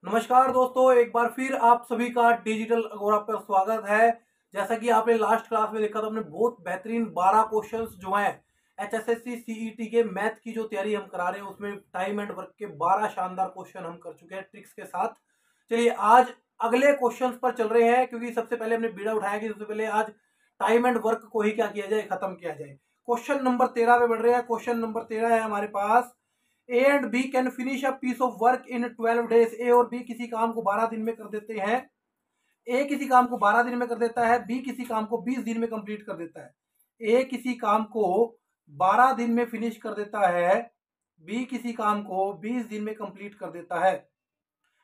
नमस्कार दोस्तों, एक बार फिर आप सभी का डिजिटल अगोरा पर स्वागत है। जैसा कि आपने लास्ट क्लास में देखा था, हमने बहुत बेहतरीन 12 क्वेश्चंस जो हैं एचएसएससी सीईटी के मैथ की जो तैयारी हम करा रहे हैं उसमें टाइम एंड वर्क के 12 शानदार क्वेश्चन हम कर चुके हैं ट्रिक्स के साथ। चलिए आज अगले क्वेश्चंस पर चल रहे हैं, क्योंकि सबसे पहले हमने बीड़ा उठाया कि सबसे पहले आज टाइम एंड वर्क को ही क्या किया जाए, खत्म किया जाए। क्वेश्चन नंबर 13 पे बढ़ रहे हैं। क्वेश्चन नंबर 13 है हमारे पास, a and B can finish a piece of work in 12 days. ए और बी किसी काम को 12 दिन में कर देते हैं। ए किसी काम को 12 दिन में कर देता है, बी किसी काम को 20 दिन में कंप्लीट कर देता है। ए किसी काम को 12 दिन में फिनिश कर देता है, बी किसी काम को 20 दिन में कंप्लीट कर देता है।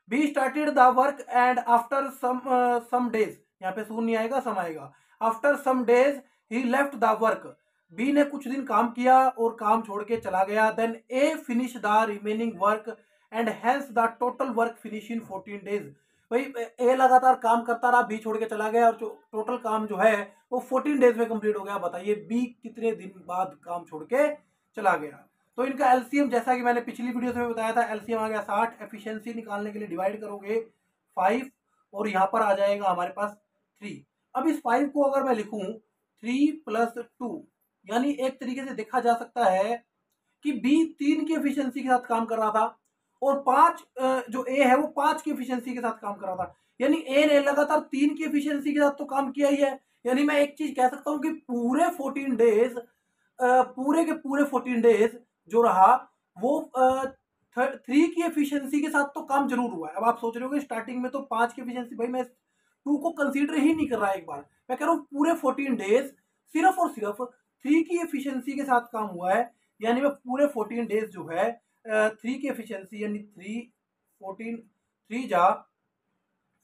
B started the work and after some days, यहाँ पे सून नहीं आएगा, सम आएगा। After some days he left the work. B ने कुछ दिन काम किया और काम छोड़ के चला गया। Then A finish the remaining work and hence the total work finish in 14 days. भाई ए लगातार काम करता रहा, बी छोड़ के चला गया और टोटल काम जो है वो 14 डेज में कंप्लीट हो गया। बताइए बी कितने दिन बाद काम छोड़ के चला गया। तो इनका एलसीएम, जैसा कि मैंने पिछली वीडियो में बताया था, एलसीएम आ गया 60। एफिशिएंसी निकालने के लिए डिवाइड करोगे 5 और यहाँ पर आ जाएगा हमारे पास 3। अब इस 5 को अगर मैं लिखूं 3 + 2, यानी एक तरीके से देखा जा सकता है कि बी 3 की एफिशिएंसी के साथ काम कर रहा था और 5 जो ए है वो 5 की एफिशिएंसी के साथ काम कर रहा था। यानी ए ने लगातार 3 की एफिशिएंसी के साथ तो काम किया ही है। यानी मैं एक चीज कह सकता हूं कि पूरे 14 डेज, पूरे के पूरे 14 डेज जो रहा वो 3 की एफिशिएंसी के साथ तो काम जरूर हुआ है। अब आप सोच रहे हो कि स्टार्टिंग में तो 5 की एफिशिएंसी, भाई मैं 2 को कंसीडर ही नहीं कर रहा। एक बार मैं कह रहा हूँ पूरे 14 डेज सिर्फ और सिर्फ 3 की एफिशिएंसी के साथ काम हुआ है। यानी मैं पूरे 14 डेज जो है 3 की एफिशिएंसी, यानी 3 3 जा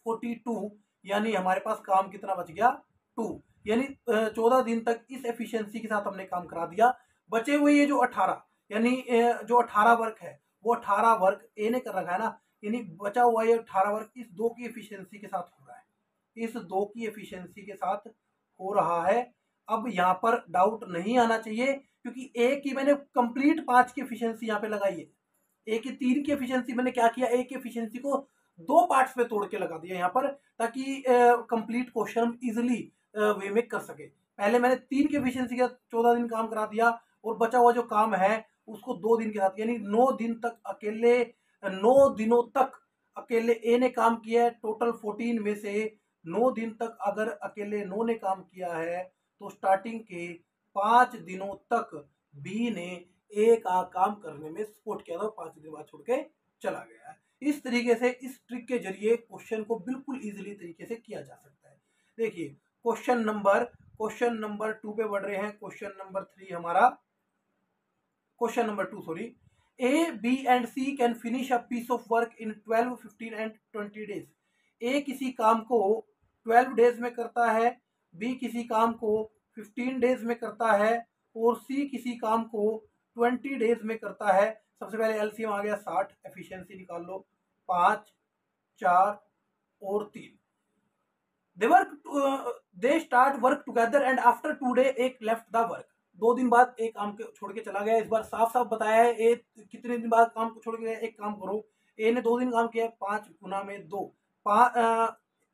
42, यानी हमारे पास काम कितना बच गया 2। यानी 14 दिन तक इस एफिशिएंसी के साथ हमने काम करा दिया। बचे हुए ये जो 18, यानी जो 18 वर्क है वो 18 वर्क ए ने कर रखा है ना, यानी बचा हुआ ये 18 वर्क इस 2 की एफिशिएंसी के साथ हो रहा है, इस 2 की एफिशिएंसी के साथ हो रहा है। अब यहाँ पर डाउट नहीं आना चाहिए, क्योंकि ए की मैंने कंप्लीट 5 की एफिशिएंसी यहाँ पे लगाई है। ए की 3 की एफिशिएंसी मैंने क्या किया, ए की एफिशिएंसी को 2 पार्ट्स में तोड़ के लगा दिया यहाँ पर, ताकि कंप्लीट क्वेश्चन हम इजिली वे में कर सके। पहले मैंने 3 की एफिशिएंसी का 14 दिन काम करा दिया और बचा हुआ जो काम है उसको 2 दिन के साथ, यानी 9 दिन तक अकेले, 9 दिनों तक अकेले ए ने काम किया है। टोटल 14 में से 9 दिन तक अगर अकेले 9 ने काम किया है तो स्टार्टिंग के 5 दिनों तक बी ने ए का काम करने में सपोर्ट किया था, 5 दिन बाद छोड़ के चला गया है। इस तरीके से इस ट्रिक के जरिए क्वेश्चन को बिल्कुल इजीली तरीके से किया जा सकता है। देखिए क्वेश्चन नंबर 2 पे बढ़ रहे हैं। क्वेश्चन नंबर 3 हमारा, question number 2 sorry. A B and C can finish a piece of work in 12, 15 and 20 days. A किसी काम को 12 डेज में करता है, बी किसी काम को 15 डेज में करता है और सी किसी काम को 20 डेज में करता है। सबसे पहले एलसीएम आ गया 60, एफिशिएंसी निकाल लो 5, 4 और 3। They start work together and after 2 day एक लेफ्ट द वर्क। 2 दिन बाद एक काम के छोड़ के चला गया। इस बार साफ साफ बताया है ए कितने दिन बाद काम को छोड़ के गया। एक काम करो, ए ने 2 दिन काम किया है, 5 गुना में 2,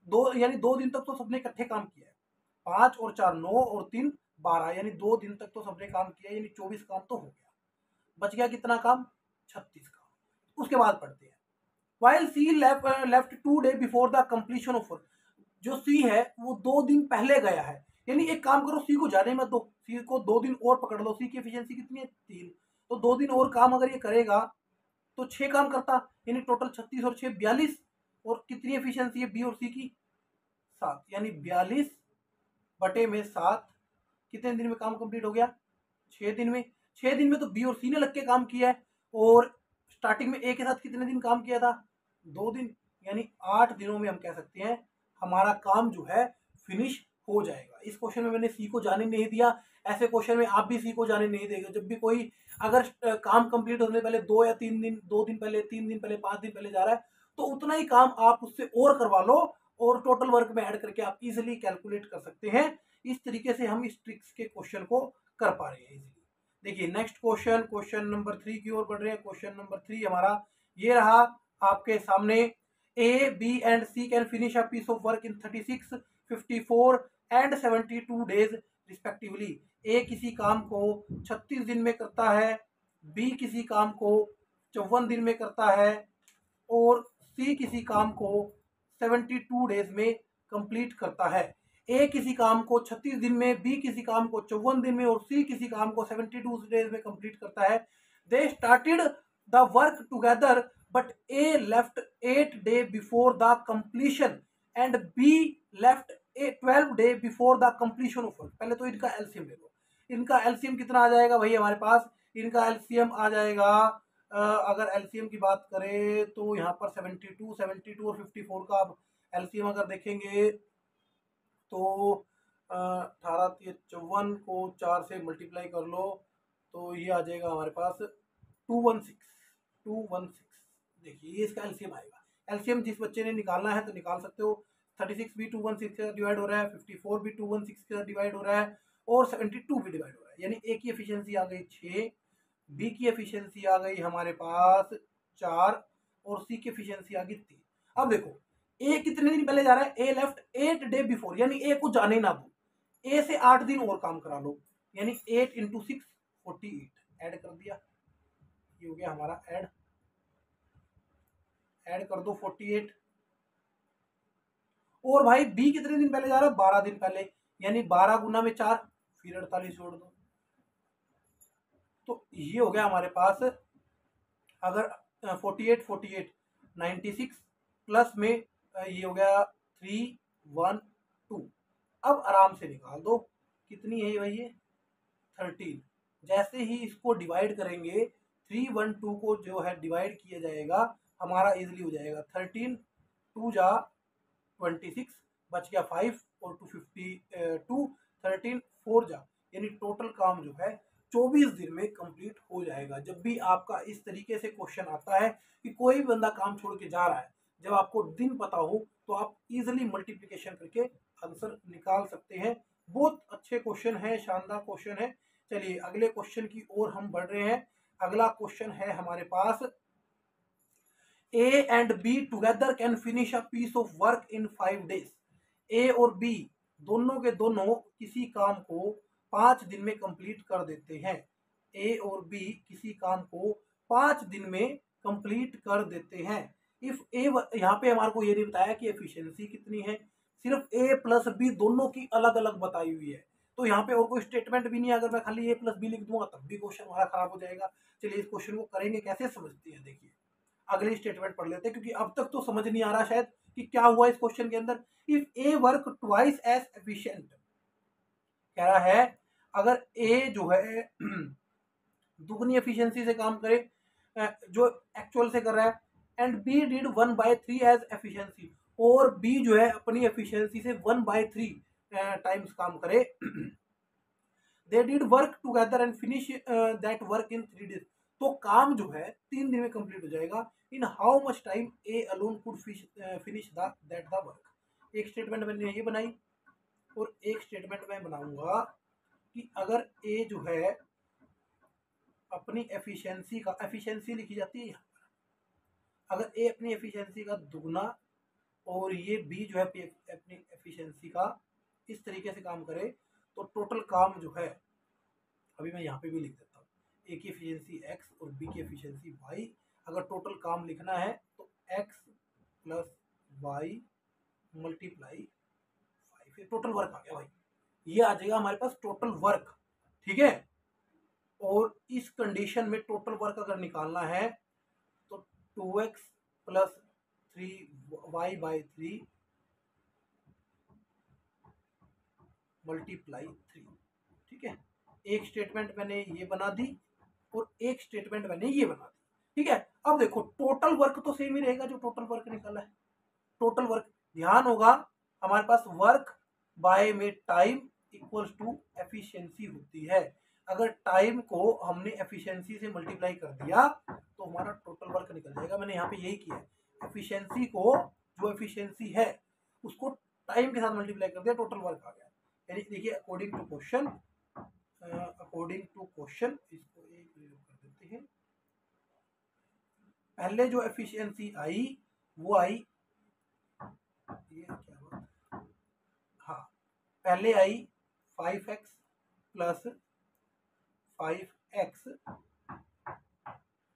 2 यानी 2 दिन तक तो सबने इकट्ठे काम किया है। 5 और 4 9 और 3 12, यानी 2 दिन तक तो सबने काम किया, यानी 24 काम तो हो गया। बच गया कितना काम, 36 काम। उसके बाद पढ़ते हैं, while C left 2 day before the completion of work. जो सी है वो 2 दिन पहले गया है, यानी एक काम करो, सी को जाने मत दो, सी को 2 दिन और पकड़ लो। सी की एफिशिएंसी कितनी है 3, तो 2 दिन और काम अगर ये करेगा तो 6 काम करता, यानी टोटल 36 और 6 42। और कितनी एफिशिएंसी है बी और सी की 7, यानी 42 बटे में 7 कितने दिन में काम कंप्लीट हो गया 6 दिन में। 6 दिन में तो बी और सी ने लग के काम किया है, और स्टार्टिंग में ए के साथ कितने दिन काम किया था 2 दिन, यानी 8 दिनों में हम कह सकते हैं हमारा काम जो है फिनिश हो जाएगा। इस क्वेश्चन में मैंने सी को जाने नहीं दिया, ऐसे क्वेश्चन में आप भी सी को जाने नहीं देंगे। जब भी कोई अगर काम कंप्लीट होने पहले 2 या 3 दिन, 2 दिन पहले, 3 दिन पहले, 5 दिन पहले जा रहा है, तो उतना ही काम आप उससे और करवा लो और टोटल वर्क में ऐड करके आप इजिली कैलकुलेट कर सकते हैं। इस तरीके से हम इस ट्रिक्स के क्वेश्चन को कर पा रहे हैं इजिली। देखिए नेक्स्ट क्वेश्चन, क्वेश्चन नंबर 3 की ओर बढ़ रहे हैं। क्वेश्चन नंबर 3 हमारा ये रहा आपके सामने, A, B and C can finish a piece of work in 36, 54 and 72 days respectively. A किसी काम को 36 दिन में करता है, B किसी काम को 54 दिन में करता है और C किसी काम को 72 डेज में कंप्लीट करता है। A किसी काम को 36 दिन में, B किसी काम को 54 दिन में और C किसी काम को 72 डेज में कंप्लीट करता है। They started the work together but A left 8 days before the completion and B left 12 days before the completion of work। पहले तो इनका एलसीएम ले लो। इनका एलसीएम कितना आ जाएगा भाई हमारे पास? इनका एलसीएम आ जाएगा, अगर एलसीएम की बात करें तो यहाँ पर 72 और 54 का एलसीएम अगर देखेंगे तो 18 54 को 4 से मल्टीप्लाई कर लो तो ये आ जाएगा हमारे पास 216। देखिए ये इसका एलसीएम आएगा। एलसीएम जिस बच्चे ने निकालना है तो निकाल सकते हो। 36 भी 216 के साथ डिवाइड हो रहा है, 54 भी 216 के साथ डिवाइड हो रहा है और 72 भी डिवाइड हो रहा है। यानी ए की एफिशिएंसी आ गई 6, बी की एफिशिएंसी आ गई हमारे पास 4 और सी की एफिशिएंसी आ गई 3। अब देखो ए कितने दिन पहले जा रहा है? ए लेफ्ट 8 डे बिफोर, यानी ए को जाने ना दो, ए से 8 दिन और काम करा लो, यानी 8 × 6 48 ऐड कर दिया। ये हो गया हमारा ऐड कर दो 48। और भाई बी कितने दिन पहले जा रहा है? 12 दिन पहले, यानी 12 गुना में 4 फिर 48 जोड़ दो। तो ये हो गया हमारे पास, अगर 48 96 प्लस में ये हो गया 312। अब आराम से निकाल दो कितनी है भाई ये 13। जैसे ही इसको डिवाइड करेंगे 312 को जो है डिवाइड किया जाएगा हमारा इजीली हो जाएगा 13 2 जा 26 बच गया 5 और 252 13 4 जा, यानी टोटल काम जो है 24 दिन में कंप्लीट हो जाएगा। जब भी आपका इस तरीके से क्वेश्चन आता है कि कोई भी बंदा काम छोड़ के जा रहा है, जब आपको दिन पता हो तो आप इजीली मल्टीप्लिकेशन करके आंसर निकाल सकते हैं। बहुत अच्छे क्वेश्चन है, शानदार क्वेश्चन है। चलिए अगले क्वेश्चन की ओर हम बढ़ रहे हैं। अगला क्वेश्चन है हमारे पास, A and B together can finish a piece of work in 5 days। A और B दोनों के दोनों किसी काम को 5 दिन में कंप्लीट कर देते हैं। A और B किसी काम को 5 दिन में कंप्लीट कर देते हैं। इफ A, यहाँ पे हमारे को ये नहीं बताया कि एफिशिएंसी कितनी है, सिर्फ A प्लस B दोनों की अलग अलग बताई हुई है। तो यहाँ पे और कोई स्टेटमेंट भी नहीं है। अगर मैं खाली A प्लस B लिख दूंगा तब भी क्वेश्चन हमारा खराब हो जाएगा। चलिए इस क्वेश्चन को करेंगे कैसे समझते हैं। देखिए अगली स्टेटमेंट पढ़ लेते हैं क्योंकि अब तक तो समझ नहीं आ रहा शायद कि क्या हुआ इस क्वेश्चन के अंदर। If A work twice as efficient, कह रहा है अगर ए जो है दुगनी एफिशिएंसी से काम करे जो एक्चुअल से कर रहा है, and B did 1/3 as efficiency, और बी जो है अपनी एफिशिएंसी से 1/3 टाइम्स काम करे, they did work together and finish that work in 3 days, तो काम जो है 3 दिन में कंप्लीट हो जाएगा। इन how much time A alone could finish that the work. एक स्टेटमेंट मैंने ये बनाई और एक स्टेटमेंट मैं बनाऊंगा कि अगर ए जो है अपनी एफिशिएंसी का, एफिशिएंसी लिखी जाती है यहाँ पर, अगर ए अपनी एफिशिएंसी का दुगना और ये बी जो है अपनी एफिशिएंसी का इस तरीके से काम करे तो टोटल काम जो है, अभी मैं यहाँ पे भी लिख देता हूँ, ए की एफिशिएंसी एक्स और बी की एफिशिएंसी वाई। अगर टोटल काम लिखना है तो X plus Y multiply 5, total work आ गया भाई, ये आ जाएगा हमारे पास टोटल वर्क। ठीक है, और इस कंडीशन में टोटल वर्क अगर निकालना है तो 2x प्लस 3y/3 मल्टीप्लाई 3। ठीक है, एक स्टेटमेंट मैंने ये बना दी और एक स्टेटमेंट मैंने ये बना दी। ठीक है, अब देखो टोटल वर्क तो सेम ही रहेगा जो टोटल वर्क निकाला है। टोटल वर्क ध्यान होगा हमारे पास वर्क बाय में टाइम इक्वल्स टू एफिशिएंसी होती है। अगर टाइम को हमने एफिशिएंसी से मल्टीप्लाई कर दिया तो हमारा टोटल वर्क निकल जाएगा। मैंने यहाँ पे यही किया है, एफिशिएंसी को, जो एफिशिएंसी है उसको टाइम के साथ मल्टीप्लाई कर दिया, टोटल वर्क आ गया। यानी देखिए अकॉर्डिंग टू क्वेश्चन, इसको एक कर देते हैं। पहले जो एफिशिएंसी आई वो आई ये क्या हुआ, हाँ पहले आई 5x plus 5x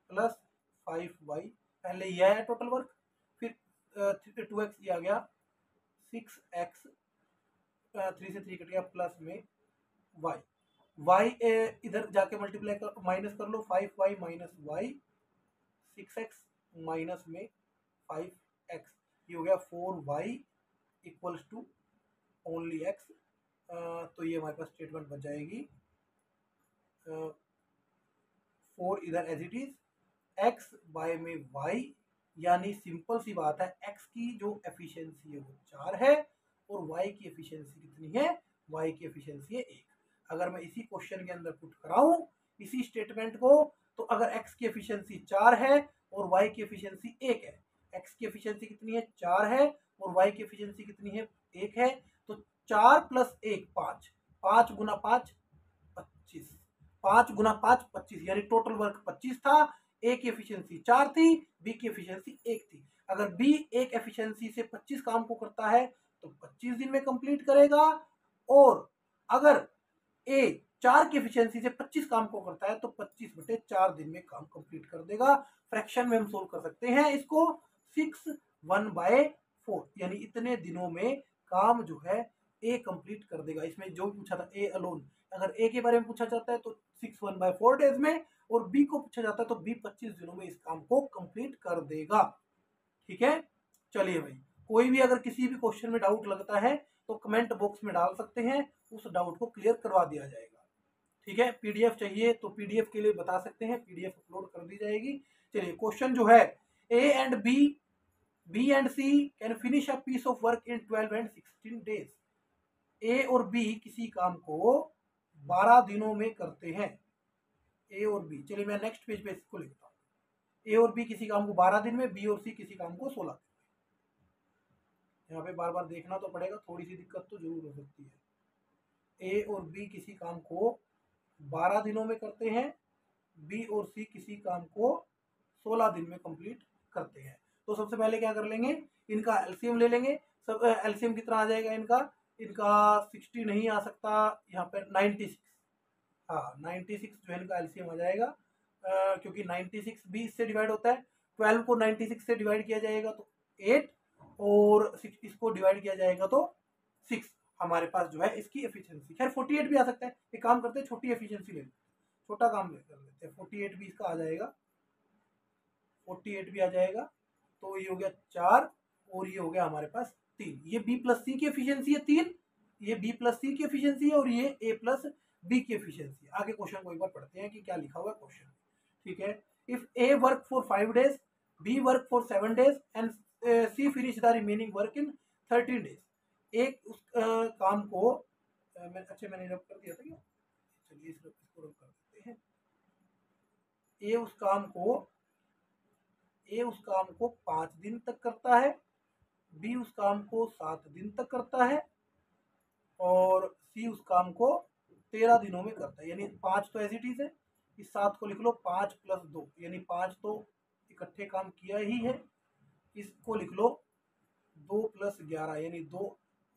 plus 5y, पहले ये है टोटल वर्क, फिर 2x ये आ गया 6x, 3 से 3 कट गया, प्लस में y इधर जाके मल्टीप्लाई कर माइनस कर लो, 5y minus y, 6x minus में 5x, ये हो गया 4y equals to only x। तो ये हमारे पास स्टेटमेंट बच जाएगी 4 इधर as it is, x by में y, यानी सिंपल सी बात है x की जो एफिशिएंसी है वो 4 है और y की एफिशिएंसी कितनी है, y की एफिशिएंसी है 1। अगर मैं इसी क्वेश्चन के अंदर पुट कराऊं इसी स्टेटमेंट को, तो अगर x की एफिशिएंसी 4 है और y की एफिशिएंसी 1 है, x की एफिशिएंसी कितनी है 4 है और y की एफिशिएंसी कितनी है 1 है, तो 4 प्लस 1 5, 5 गुना 5 25, 5 गुना 5 25, यानी टोटल वर्क 25 था, ए की एफिशिएंसी 4 थी, बी की एफिशिएंसी 1 थी। अगर बी एक एफिशिएंसी से 25 काम को करता है तो 25 दिन में कंप्लीट करेगा, और अगर ए 4 की एफिशिएंसी से 25 काम को करता है तो 25 बटे 4 दिन में काम कंप्लीट कर देगा। फ्रैक्शन में हम सोल्व कर सकते हैं इसको 6 1/4, यानी इतने दिनों में काम जो है ए कंप्लीट कर देगा। इसमें जो पूछा था ए अलोन, अगर ए के बारे में पूछा जाता है तो 6 1/4 डेज में, और बी को पूछा जाता है तो बी 25 दिनों में इस काम को कंप्लीट कर देगा। ठीक है, चलिए भाई, कोई भी अगर किसी भी क्वेश्चन में डाउट लगता है तो कमेंट बॉक्स में डाल सकते हैं, उस डाउट को क्लियर करवा दिया जाएगा। ठीक है, पीडीएफ चाहिए तो पीडीएफ के लिए बता सकते हैं, पीडीएफ अपलोड कर दी जाएगी। चलिए क्वेश्चन जो है, A and B and C can finish a piece of work in 12 and 16 days. ए और बी किसी काम को 12 दिनों में करते हैं, ए और बी। चलिए मैं नेक्स्ट पेज पे इसको लिखता हूँ, ए और बी किसी काम को 12 दिन में, बी और सी किसी काम को 16 दिन में। यहाँ पे बार बार देखना तो पड़ेगा, थोड़ी सी दिक्कत तो जरूर हो सकती है। ए और बी किसी काम को 12 दिनों में करते हैं, बी और सी किसी काम को 16 दिन में कंप्लीट करते हैं। तो सबसे पहले क्या कर लेंगे, इनका एलसीएम ले लेंगे। सब एलसीएम कितना आ जाएगा इनका 60 नहीं आ सकता, यहाँ पर 96, हाँ 96 जो है इनका एलसीएम आ जाएगा, क्योंकि 96 भी इससे डिवाइड होता है। 12 को 96 से डिवाइड किया जाएगा तो 8, और 6 इसको डिवाइड किया जाएगा तो 6। हमारे पास जो है इसकी एफिशिएंसी, खैर 48 भी आ सकता है। एक काम करते हैं, छोटी एफिशिएंसी ले लेते हैं, छोटा काम कर लेते हैं। 48 भी इसका आ जाएगा, 48 भी आ जाएगा। तो ये हो गया 4 और ये हो गया हमारे पास 3। ये बी प्लस सी की एफिशिएंसी है 3, ये बी प्लस सी की एफिशिएंसी है, और ये ए प्लस बी की एफिशिएंसी। आगे क्वेश्चन को एक बार पढ़ते हैं कि क्या लिखा हुआ है क्वेश्चन। ठीक है, if A work for 5 days, B work for 7 days and C finish the remaining work in 13 days. एक उस काम को मैंने रब कर दिया था क्या, चलिए इसको रब कर देते हैं। ए उस काम को 5 दिन तक करता है, बी उस काम को 7 दिन तक करता है, और सी उस काम को 13 दिनों में करता है। यानी 5 तो एज इट इज है, इस 7 को लिख लो 5 + 2, यानी 5 तो इकट्ठे काम किया ही है। इसको लिख लो 2 + 11, यानी 2,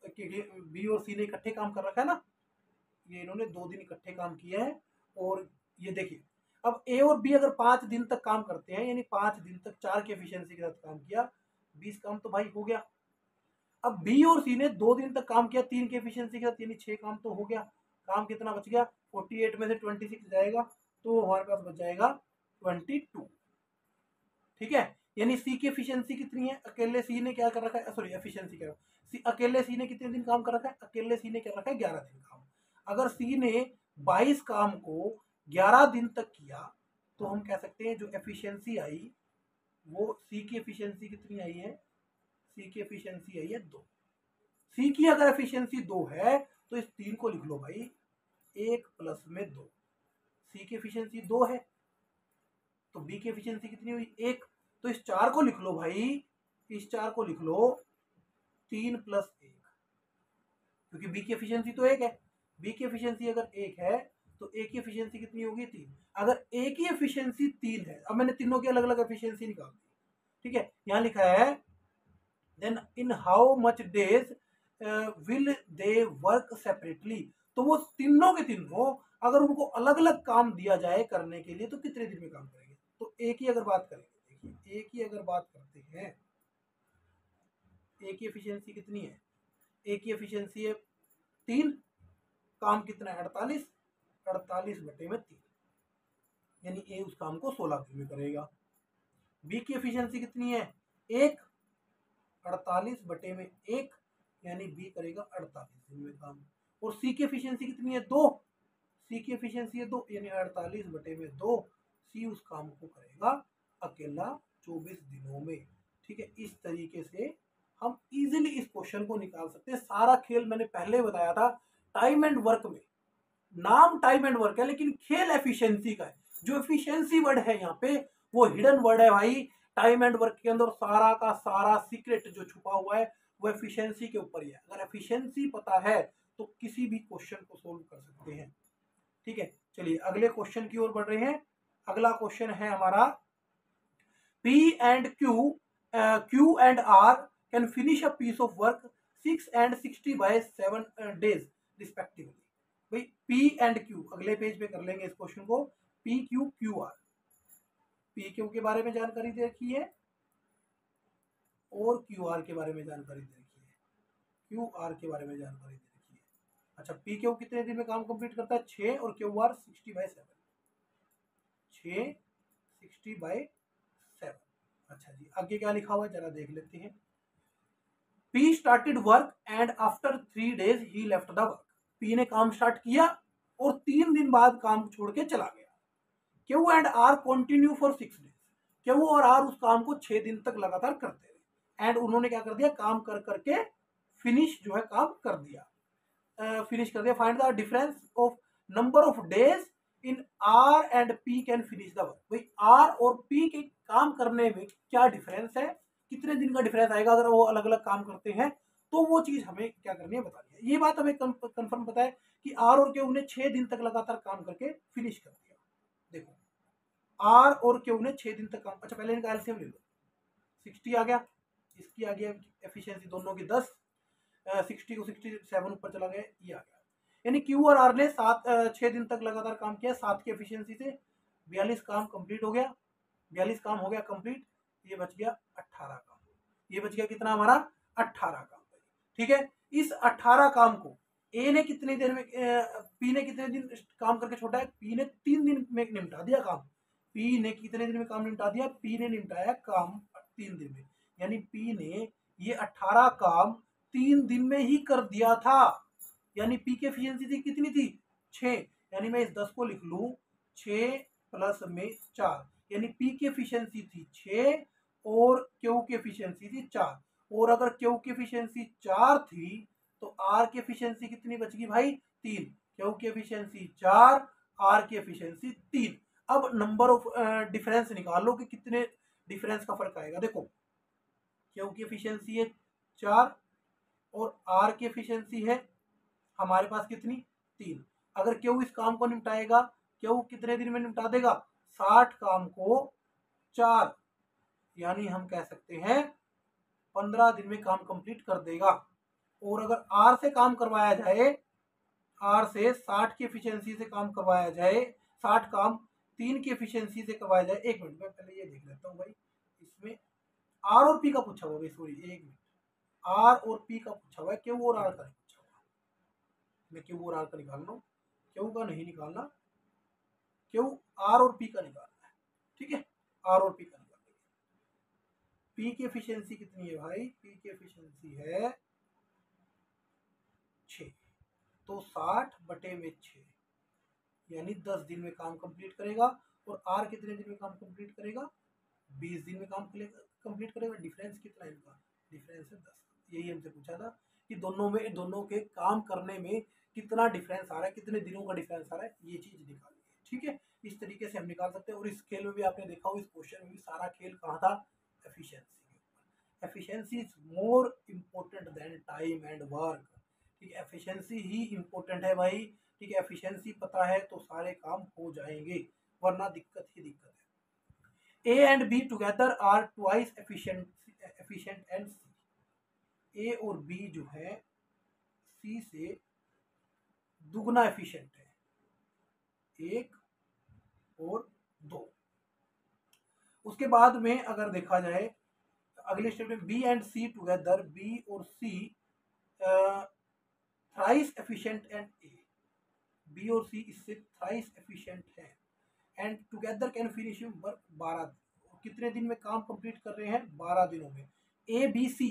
क्योंकि बी और सी ने इकट्ठे काम कर रखा है ना, ये इन्होंने 2 दिन इकट्ठे काम किया है। और ये देखिए, अब ए और बी अगर 5 दिन तक काम करते हैं, यानी 5 दिन तक 4 की एफिशिएंसी के साथ काम किया, 20 काम तो भाई हो गया। अब बी और सी ने 2 दिन तक काम किया 3 की एफिशिएंसी के साथ, यानी 6 काम तो हो गया। काम कितना बच गया, 48 में से 26 जाएगा तो हमारे पास बच जाएगा 22। ठीक है, यानी सी की एफिशिएंसी कितनी है, अकेले सी ने क्या कर रखा है, सॉरी एफिशिएंसी कह रहा हूं, अकेले सी ने कितने दिन काम कर रखा है, अकेले सी ने क्या रखा है 11 दिन काम। अगर सी ने 22 काम को 11 दिन तक किया तो हम कह सकते हैं जो एफिशिएंसी आई वो सी की एफिशिएंसी कितनी आई है, सी की एफिशिएंसी आई है 2। सी की अगर एफिशिएंसी 2 है तो इस 3 को लिख लो भाई 1 + में 2। सी की एफिशिएंसी 2 है तो बी की एफिशिएंसी कितनी हुई 1, तो इस 4 को लिख लो भाई, इस 4 को लिख लो 3 + 1, क्योंकि बी की एफिशिएंसी तो 1 है। बी की एफिशिएंसी अगर 1 है तो ए की एफिशिएंसी कितनी होगी 3। अगर ए की एफिशिएंसी 3 है, अब मैंने तीनों की अलग अलग एफिशिएंसी निकाल दी। ठीक है, यहाँ लिखा है then in how much days will they work separately. तो वो तीनों के तीनों अगर उनको अलग अलग काम दिया जाए करने के लिए तो कितने दिन में काम करेंगे। तो एक ही अगर बात करेंगे, देखिए एक ही अगर बात करते हैं, एक की एफिशिएंसी कितनी है, एक की एफिशिएंसी है 3, काम कितना है 48, 48 बटे में 3, यानी ए उस काम को 16 दिन में करेगा। बी की एफिशिएंसी कितनी है 1, 48 बटे में 1, यानी बी करेगा 48 दिन में काम। और सी की एफिशिएंसी कितनी है 2, सी की एफिशिएंसी है 2, यानी 48 बटे में 2, सी उस काम को करेगा अकेला 24 दिनों में। ठीक है, इस तरीके से हम इजीली इस क्वेश्चन को निकाल सकते हैं। सारा खेल मैंने पहले बताया था, टाइम एंड वर्क में, नाम टाइम एंड वर्क है लेकिन खेल एफिशिएंसी का है। जो एफिशिएंसी वर्ड है यहाँ पे वो हिडन वर्ड है भाई। टाइम एंड वर्क के अंदर सारा का सारा सीक्रेट जो छुपा हुआ है वो एफिशिएंसी के ऊपर ही है। अगर एफिशिएंसी पता है तो किसी भी क्वेश्चन को सोल्व कर सकते हैं। ठीक है, चलिए अगले क्वेश्चन की ओर बढ़ रहे हैं। अगला क्वेश्चन है हमारा, P and Q and R can finish a piece of work 6 and 60 by 7 days respectively। भाई P and Q अगले पेज पे कर लेंगे इस क्वेश्चन को। P Q Q R, P Q के बारे में जानकारी दे रखी है और Q R के बारे में जानकारी दे रखी है, Q R के बारे में जानकारी दे रखी है। अच्छा, P Q कितने दिन में काम कंप्लीट करता है 6, और Q R 60 by 7, 6 60 by 7। अच्छा जी, आगे क्या लिखा हुआ है जरा देख लेते हैं। P started work and after 3 days he left the work। P ने काम स्टार्ट किया और 3 दिन बाद काम छोड़ के चला गया। Q and R continue for 6 days। Q और R उस काम को 6 दिन तक लगातार करते रहे एंड उन्होंने क्या कर दिया, काम कर करके फिनिश जो है काम कर दिया, फिनिश कर दिया। Find the difference of number of days in R and P can finish the work. भाई R और P के काम करने में क्या डिफरेंस है, कितने दिन का डिफरेंस आएगा अगर वो अलग अलग काम करते हैं, तो वो चीज हमें क्या करनी है बतानी है। ये बात हमें कंफर्म पता है कि R और Q ने 6 दिन तक लगातार काम करके फिनिश कर दिया। देखो R और Q ने 6 दिन तक काम, अच्छा पहले इनका एलसीएम ले लो, 60 आ गया, इसकी आ गया एफिशिएंसी दोनों की 10, 60 को 67 ऊपर चला गया, ये आ गया। यानी Q और R ने 6 दिन तक लगातार काम किया, 7 की एफिशिएंसी से 42 काम कंप्लीट हो गया, 42 काम हो गया कंप्लीट। ये बच गया 18 काम, ये बच गया कितना हमारा 18 काम। ठीक है, इस 18 काम को ए ने कितने दिन में, पी ने कितने दिन काम करके छोड़ा है, पी ने 3 दिन में निपटा दिया काम। पी ने कितने दिन में काम निपटा दिया, पी ने निपटाया काम 3 दिन में, यानी पी ने ये 18 काम 3 दिन में ही कर दिया था। यानी पी की एफिशिएंसी थी कितनी थी 6, यानी मैं इस 10 को लिख लूं 6 प्लस में 4, यानी पी की एफिशिएंसी थी 6 और क्यू की एफिशिएंसी थी 4। और अगर क्यू की एफिशिएंसी 4 थी तो आर की एफिशिएंसी कितनी बच गई भाई 3। क्यू की एफिशिएंसी 4, आर की एफिशिएंसी 3। अब नंबर ऑफ डिफरेंस निकाल लो कि कितने डिफरेंस का फर्क आएगा। देखो क्यू की एफिशिएंसी है 4 और आर की एफिशिएंसी है हमारे पास कितनी 3। अगर क्यू इस काम को निपटाएगा, क्यू कितने दिन में निपटा देगा 60 काम को 4, यानी हम कह सकते हैं 15 दिन में काम कंप्लीट कर देगा। और अगर आर से काम करवाया जाए, आर से 60 की एफिशिएंसी से काम करवाया जाए, 60 काम 3 की एफिशिएंसी से करवाया जाए। एक मिनट, मैं पहले ये देख लेता हूँ भाई, इसमें आर और पी का पूछा हुआ है, सॉरी एक मिनट, आर और पी का पूछा हुआ है, क्यू और आर का नहीं पूछा हुआ। मैं क्यू और आर का निकाल रहा हूँ, क्यू का नहीं निकालना, क्यू आर और पी का निकालना है। ठीक है, आर और पी का निकाल देंगे। पी की एफिशिएंसी कितनी है भाई, पी की एफिशिएंसी है 6, तो 60 बटे में 6, यानी 10 दिन में काम कंप्लीट करेगा। और आर कितने दिन में काम कंप्लीट करेगा 20 दिन में काम कंप्लीट करेगा। डिफरेंस कितना है इनका, डिफरेंस है 10। यही हमसे पूछा था कि दोनों के काम करने में कितना डिफरेंस आ रहा है, कितने दिनों का डिफरेंस आ रहा है, ये चीज निकालनी है। ठीक है, इस तरीके से हम निकाल सकते हैं। और इस खेल में भी आपने देखा हो, इस क्वेश्चन में भी सारा खेल कहाँ था, एफिशिएंसी के ऊपर। Efficiency is more important then time and work. ठीक है, एफिशिएंसी ही इम्पोर्टेंट है भाई। ठीक है, एफिशिएंसी पता है तो सारे काम हो जाएंगे, वरना दिक्कत ही दिक्कत है। A and B together are twice efficient and C। ए और बी जो है सी से दुगना एफिशिएंट है, 1 और 2। उसके बाद में अगर देखा जाए अगले स्टेप में B and C together, B और C thrice efficient and A, B और सी इससे थ्राइस एफिशिएंट है and together can finish in work 12 दिन। कितने दिन में काम कंप्लीट कर रहे हैं? 12 दिनों में। ए बी सी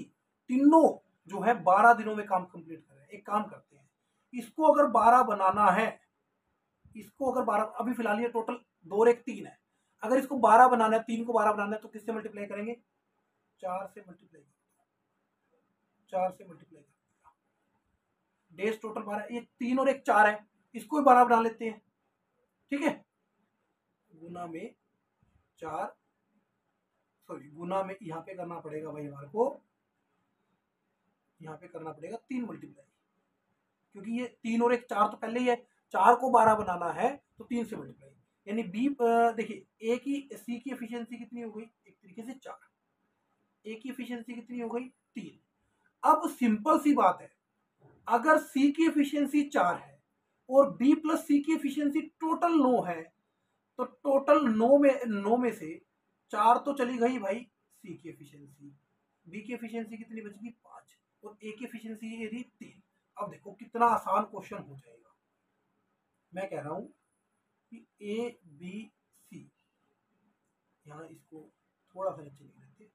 तीनों जो है 12 दिनों में काम कंप्लीट कर रहे हैं। एक काम करते हैं, इसको अगर 12 बनाना है, इसको अगर 12, अभी फिलहाल ये टोटल 2 और 1 3 है, अगर इसको 12 बनाना है, 3 को 12 बनाना है तो किससे मल्टीप्लाई करेंगे? 4 से मल्टीप्लाई, 4 से मल्टीप्लाई करेंगे। डेज टोटल 12, ये 3 और 1 4 है, इसको भी 12 बना लेते हैं, ठीक है। गुना में 4, सॉरी गुना में यहाँ पे करना पड़ेगा भाई हमारे को, यहाँ पे करना पड़ेगा 3 मल्टीप्लाई, क्योंकि ये 3 और 1 4 तो पहले ही है, 4 को 12 बनाना है तो 3 से मल्टीप्लाई, यानी बी देखिए ए की सी की एफिशिएंसी कितनी हो गई? एक तरीके से 4, ए की एफिशिएंसी कितनी हो गई? 3। अब सिंपल सी बात है, अगर सी की एफिशिएंसी 4 है और बी प्लस सी की एफिशिएंसी टोटल 9 है, तो टोटल 9 में से 4 तो चली गई भाई सी की एफिशिएंसी, बी की एफिशिएंसी कितनी बचेगी? 5, और ए की एफिशिएंसी ये रही 3। अब देखो कितना आसान क्वेश्चन हो जाएगा। मैं कह रहा हूं कि ए बी सी, यहाँ इसको थोड़ा सा नीचे लिख लेते,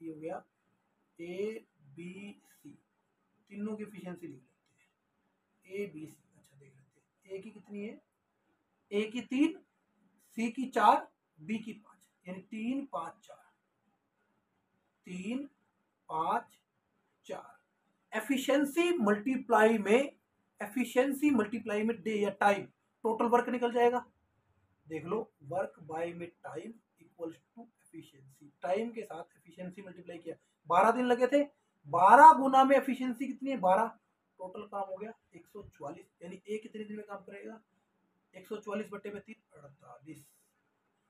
ये हो गया ए बी सी, तीनों की एफिशिएंसी लिख लेते हैं ए बी सी। अच्छा देख लेते हैं, ए की कितनी है? ए की 3, सी की 4, बी की 5, यानी 3 5 4, 3 5 4। एफिशिएंसी मल्टीप्लाई में, एफिशिएंसी मल्टीप्लाई में डे या टाइम, टोटल वर्क निकल जाएगा। देख लो, वर्क बाय में time equals to efficiency, time के साथ एफिशिएंसी मल्टीप्लाई किया, 12 दिन लगे थे, 12 गुना में एफिशिएंसी कितनी है? 12, टोटल काम हो गया 144, यानी ए कितने दिन में काम करेगा? 144 बटे में 3 48।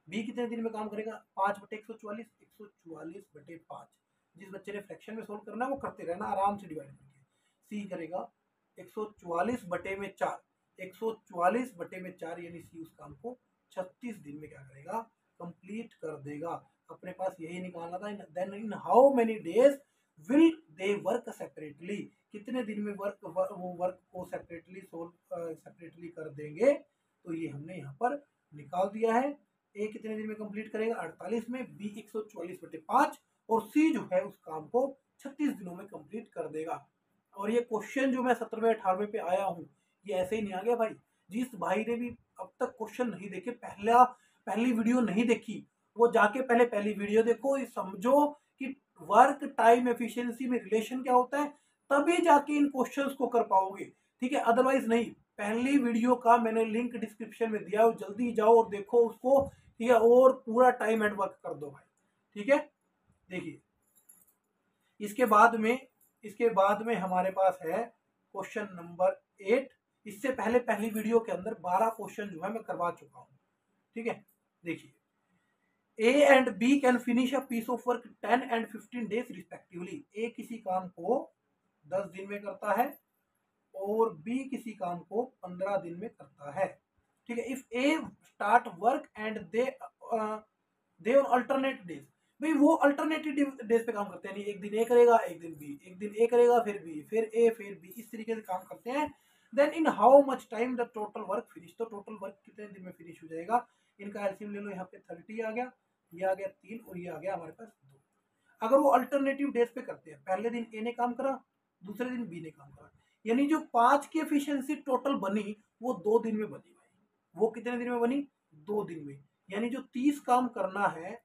बी कितने दिन में काम करेगा? 5 बटे 144, 144 बटे 5। जिस बच्चे ने फ्रैक्शन में सोल्व करना है वो करते रहना आराम से डिवाइड करके। सी करेगा 144 बटे में 4, 144 बटे में 4, यानी सी उस काम को 36 दिन में क्या करेगा? कंप्लीट कर देगा। अपने पास यही निकालना था। Then in how many days will they work separately, कितने दिन में वो वर्क को सेपरेटली कर देंगे। तो ये हमने यहाँ पर निकाल दिया है। ए कितने दिन में कंप्लीट करेगा? 48 में, बी 144 बटे 5, और सी जो है उस काम को 36 दिनों में कंप्लीट कर देगा। और ये क्वेश्चन जो मैं 17वें 18वें पे आया हूँ, ये ऐसे ही नहीं आ गया भाई। जिस भाई ने भी अब तक क्वेश्चन नहीं देखे, पहली वीडियो नहीं देखी, वो जाके पहले पहली वीडियो देखो, समझो कि वर्क टाइम एफिशिएंसी में रिलेशन क्या होता है, तभी जाके इन क्वेश्चंस को कर पाओगे, ठीक है। अदरवाइज नहीं। पहली वीडियो का मैंने लिंक डिस्क्रिप्शन में दिया है, जल्दी जाओ और देखो उसको, ठीक है, और पूरा टाइम एंड वर्क कर दो भाई, ठीक है। देखिए इसके बाद में हमारे पास है क्वेश्चन नंबर 8। इससे पहले पहली वीडियो के अंदर 12 क्वेश्चन जो है मैं करवा चुका हूं, ठीक है। देखिए, A and B can finish a piece of work 10 and 15 days respectively. A किसी काम को 10 दिन में करता है और बी किसी काम को 15 दिन में करता है, ठीक है। If A start work and they on alternate days, भाई वो अल्टरनेटिव डेज पे काम करते हैं, एक दिन ए करेगा, एक दिन बी, एक दिन ए करेगा फिर बी, फिर ए फिर बी, इस तरीके से काम करते हैं। Then in how much time the total work finish, तो टोटल वर्क कितने दिन में फिनिश हो जाएगा। इनका एलसीएम ले लो, यहाँ पे 30 आ गया, ये आ गया 3 और ये आ गया हमारे पास 2। अगर वो अल्टरनेटिव डेज पे करते हैं, पहले दिन ए ने काम करा, दूसरे दिन बी ने काम करा, यानी जो 5 की एफिशिएंसी टोटल बनी वो 2 दिन में बनी भाई। वो कितने दिन में बनी? 2 दिन में। यानी जो 30 काम करना है,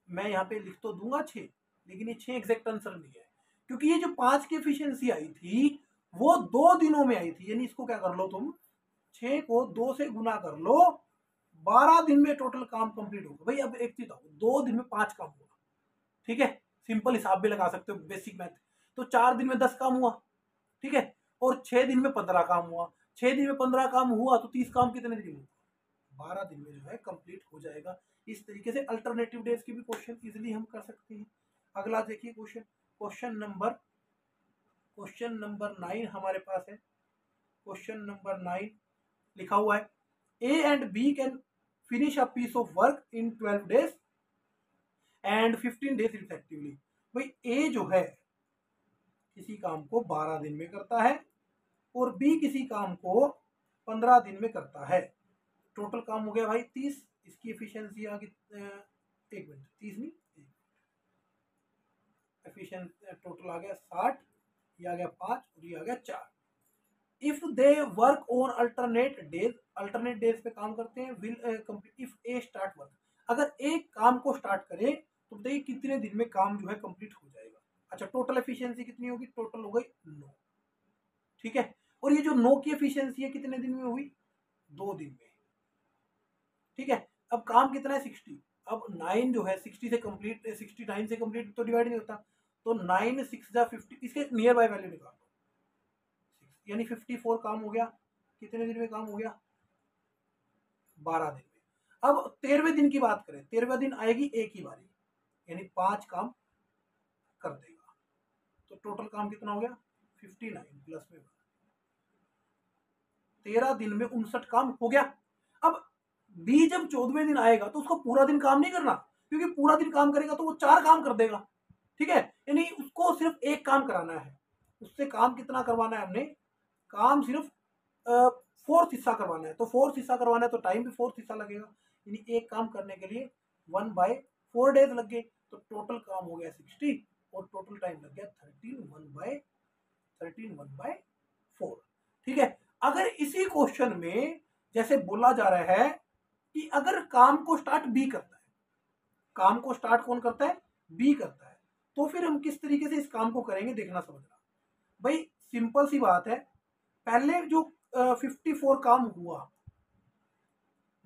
मैं यहाँ पे लिख तो दूंगा 6, लेकिन ये 6 एग्जैक्ट आंसर नहीं है, क्योंकि ये जो 5 की एफिशिएंसी आई थी वो 2 दिनों में आई थी। यानी इसको क्या कर लो तुम, 6 को 2 से गुना कर लो, 12 दिन में टोटल काम कंप्लीट होगा भाई। अब एक चीज, 2 दिन में 5 काम हुआ, ठीक है। सिंपल हिसाब भी लगा सकते हो, बेसिक मैथ। तो 4 दिन में 10 काम हुआ, ठीक है, और 6 दिन में 15 काम हुआ। 6 दिन में 15 काम हुआ तो 30 काम कितने दिन में? 12 दिन में जो है कंप्लीट हो जाएगा। इस तरीके से अल्टरनेटिव डेज की भी क्वेश्चन इजीली हम कर सकते हैं। अगला देखिए क्वेश्चन, क्वेश्चन नंबर 9 हमारे पास है। क्वेश्चन नंबर 9 लिखा हुआ है, A and B can finish a piece of work in 12 days and 15 days respectively. भाई ए जो है किसी काम को 12 दिन में करता है और बी किसी काम को 15 दिन में करता है। टोटल काम हो गया भाई 30। इसकी एफिशिएंसी आ गई 1 मिनट, 30 नहीं, एफिशिएंसी टोटल आ गया 60, ये आ गया 5 और ये आ गया 4। If they work on alternate days पे काम करते हैं, will complete if A start work, अगर एक काम को स्टार्ट करे तो बताइए कितने दिन में काम जो है कंप्लीट हो जाएगा। अच्छा, टोटल एफिशिएंसी कितनी होगी, टोटल हो गई 9, ठीक है। और ये जो 9 की एफिशिएंसी है कितने दिन में हुई, 2 दिन में, ठीक है। अब काम कितना है 60, अब 9 जो है 60 से कंप्लीट, 69 से कंप्लीट तो डिवाइड नहीं होता, तो 9 6 जा 50, इसके नियर बाय वैल्यू निकाल दो, यानी 54 काम हो गया। कितने दिन में काम हो गया, 12 दिन में। अब 13वें दिन की बात करें, 13वें दिन आएगी एक ही बारी, यानी 5 काम कर देगा, तो टोटल काम कितना हो गया 59 प्लस में 13 दिन में 59 काम हो गया। अब बी जब 14वें दिन आएगा तो उसको पूरा दिन काम नहीं करना, क्योंकि पूरा दिन काम करेगा तो वो 4 काम कर देगा, ठीक है। यानी उसको सिर्फ एक काम कराना है, उससे काम कितना करवाना है हमने, काम सिर्फ 4th हिस्सा करवाना है, तो 4th हिस्सा करवाना है तो टाइम भी 4th हिस्सा लगेगा, यानी एक काम करने के लिए 1/4 डेज लग गए, तो टोटल काम हो गया 60 और टोटल टाइम लग गया 13 1/4, ठीक है। अगर इसी क्वेश्चन में जैसे बोला जा रहा है कि अगर काम को स्टार्ट बी करता है, काम को स्टार्ट कौन करता है, बी करता है, तो फिर हम किस तरीके से इस काम को करेंगे देखना समझना। भाई सिंपल सी बात है, पहले जो 54 काम हुआ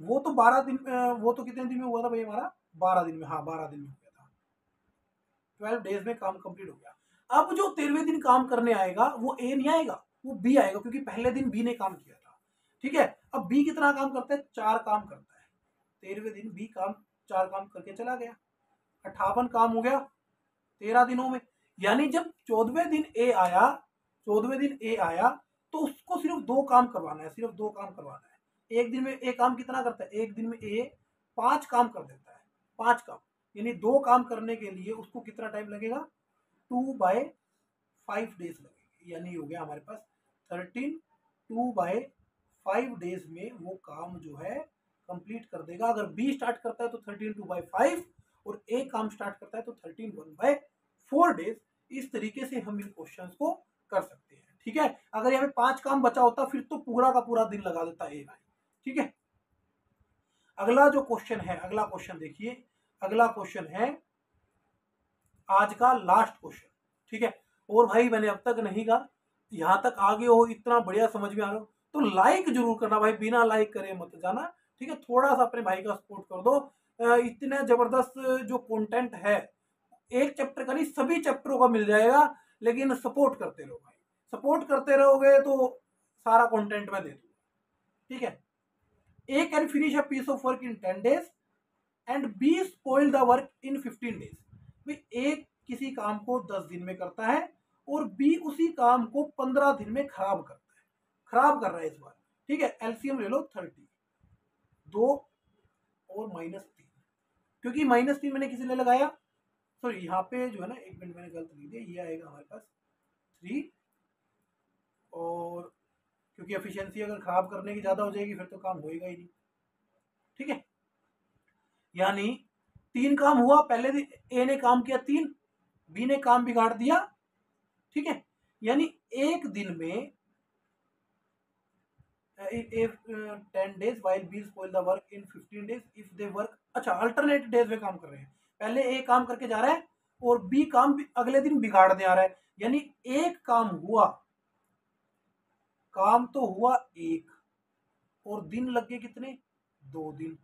वो तो 12 दिन, वो तो कितने दिन में हुआ था भाई हमारा, 12 दिन में, हाँ 12 दिन में हो गया था, 12 डेज में काम कंप्लीट हो गया। अब जो 13वें दिन काम करने आएगा वो ए नहीं आएगा, वो बी आएगा, क्योंकि पहले दिन बी ने काम किया था, ठीक है। अब बी कितना काम करता है, 4 काम करता है, 13वें दिन बी काम 4 काम करके चला गया, 58 काम हो गया 13 दिनों में। यानी जब 14वें दिन ए आया, 14वें दिन ए आया तो उसको सिर्फ 2 काम करवाना है, सिर्फ 2 काम करवाना है। एक दिन में ए काम कितना करता है, एक दिन में ए 5 काम कर देता है, 5 काम, यानी 2 काम करने के लिए उसको कितना टाइम लगेगा, 2/5 डेज लगेगा, यानी हो गया हमारे पास 13 2/5 डेज में वो काम जो है कंप्लीट कर देगा। अगर बी स्टार्ट करता है तो 13 2/5 और ए काम स्टार्ट करता है तो 13 1/4 डेज। इस तरीके से हम इन क्वेश्चंस को कर सकते हैं, ठीक है। अगर यहाँ पे 5 काम बचा होता फिर तो पूरा का पूरा दिन लगा देता ए भाई, ठीक है। अगला जो क्वेश्चन है, अगला क्वेश्चन देखिए, अगला क्वेश्चन है आज का लास्ट क्वेश्चन, ठीक है। और भाई मैंने अब तक नहीं कहा, यहाँ तक आगे हो, इतना बढ़िया समझ में आ रहा हो तो लाइक जरूर करना भाई, बिना लाइक करे मत जाना, ठीक है। थोड़ा सा अपने भाई का सपोर्ट कर दो। इतना जबरदस्त जो कंटेंट है, एक चैप्टर का नहीं सभी चैप्टरों का मिल जाएगा, लेकिन सपोर्ट करते रहो भाई, सपोर्ट करते रहोगे तो सारा कंटेंट मैं दे दूंगा, ठीक है। A can finish a piece of work in 10 days and B spoil the work in 15 days। भाई ए किसी काम को 10 दिन में करता है और बी उसी काम को 15 दिन में खराब करता है, खराब कर रहा है इस बार, ठीक है। एलसीएम ले लो 30, 2 और -3, क्योंकि -3 मैंने किसी ने लगाया, सॉरी यहाँ पे जो है ना, एक मिनट मैंने गलत लिख दिया, ये आएगा हमारे पास 3, और क्योंकि एफिशिएंसी अगर खराब करने की ज्यादा हो जाएगी फिर तो काम होएगा ही नहीं, ठीक है। यानी 3 काम हुआ, पहले दिन ए ने काम किया 3, बी ने काम बिगाड़ दिया, ठीक है। यानी एक दिन में 10 days while B spoil the work in 15 days if they work, अच्छा अल्टरनेट डेज में काम कर रहे हैं, पहले ए काम करके जा रहा है और बी काम अगले दिन बिगाड़ने आ रहा है, यानी एक काम हुआ, काम तो हुआ एक और दिन लग गए कितने, 2 दिन,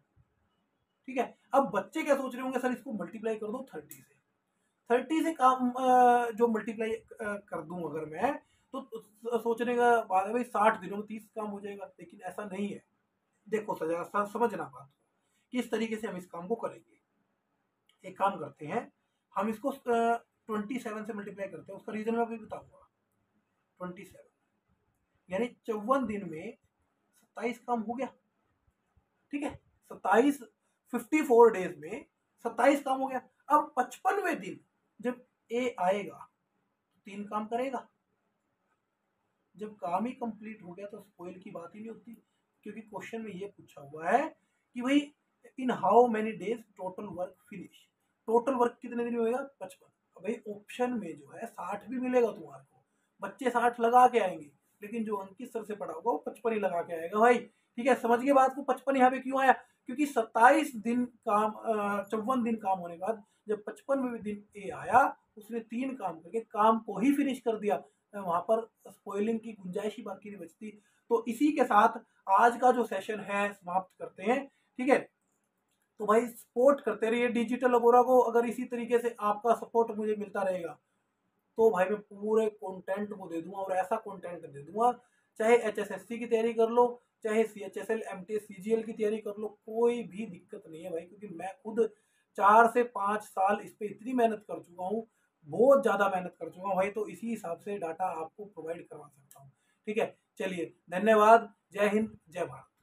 ठीक है। अब बच्चे क्या सोच रहे होंगे, सर इसको मल्टीप्लाई कर दो 30 से, 30 से काम जो मल्टीप्लाई कर दूं अगर मैं, तो सोचने का बात है भाई 60 दिनों में 30 काम हो जाएगा, लेकिन ऐसा नहीं है। देखो समझना बात, किस तरीके से हम इस काम को करेंगे। एक काम करते हैं, हम इसको 27 से मल्टीप्लाई करते हैं, उसका रीजन मैं अभी बताऊंगा। 27 यानी 54 दिन में 27 काम हो गया, ठीक है। 27 54 डेज में 27 काम हो गया। अब 55वें दिन जब ए आएगा तो 3 काम करेगा। जब काम ही कंप्लीट हो गया तो स्पॉइल की बात ही नहीं होती, क्योंकि क्वेश्चन में ये पूछा हुआ है कि भाई इन how many days total work finish, total work कितने दिन में होगा 55। भाई ऑप्शन में जो है 60 भी मिलेगा तुम्हारे को, बच्चे 60 लगा के आएंगे, लेकिन जो अंकित सर से पढ़ा होगा वो 55 ही लगा के आएगा भाई, ठीक है। समझ गए बात को। 55 यहाँ पे क्यों आया, क्योंकि 27 दिन काम 54 दिन काम होने के बाद जब 55वें दिन ए आया उसने 3 काम करके काम को ही फिनिश कर दिया, वहां पर स्पॉइलिंग की गुंजाइश ही बाकी नहीं बचती। तो इसी के साथ आज का जो सेशन है समाप्त करते हैं, ठीक है। तो भाई सपोर्ट करते रहिए डिजिटल अगोरा को। अगर इसी तरीके से आपका सपोर्ट मुझे मिलता रहेगा तो भाई मैं पूरे कंटेंट को दे दूंगा, और ऐसा कंटेंट दे दूंगा, चाहे HSSC की तैयारी कर लो, चाहे CHSL MTS CGL की तैयारी कर लो, कोई भी दिक्कत नहीं है भाई, क्योंकि मैं खुद 4 से 5 साल इस पे इतनी मेहनत कर चुका हूँ, बहुत ज़्यादा मेहनत कर चुका हूँ भाई, तो इसी हिसाब से डाटा आपको प्रोवाइड करवा सकता हूँ, ठीक है। चलिए धन्यवाद, जय हिंद, जय भारत।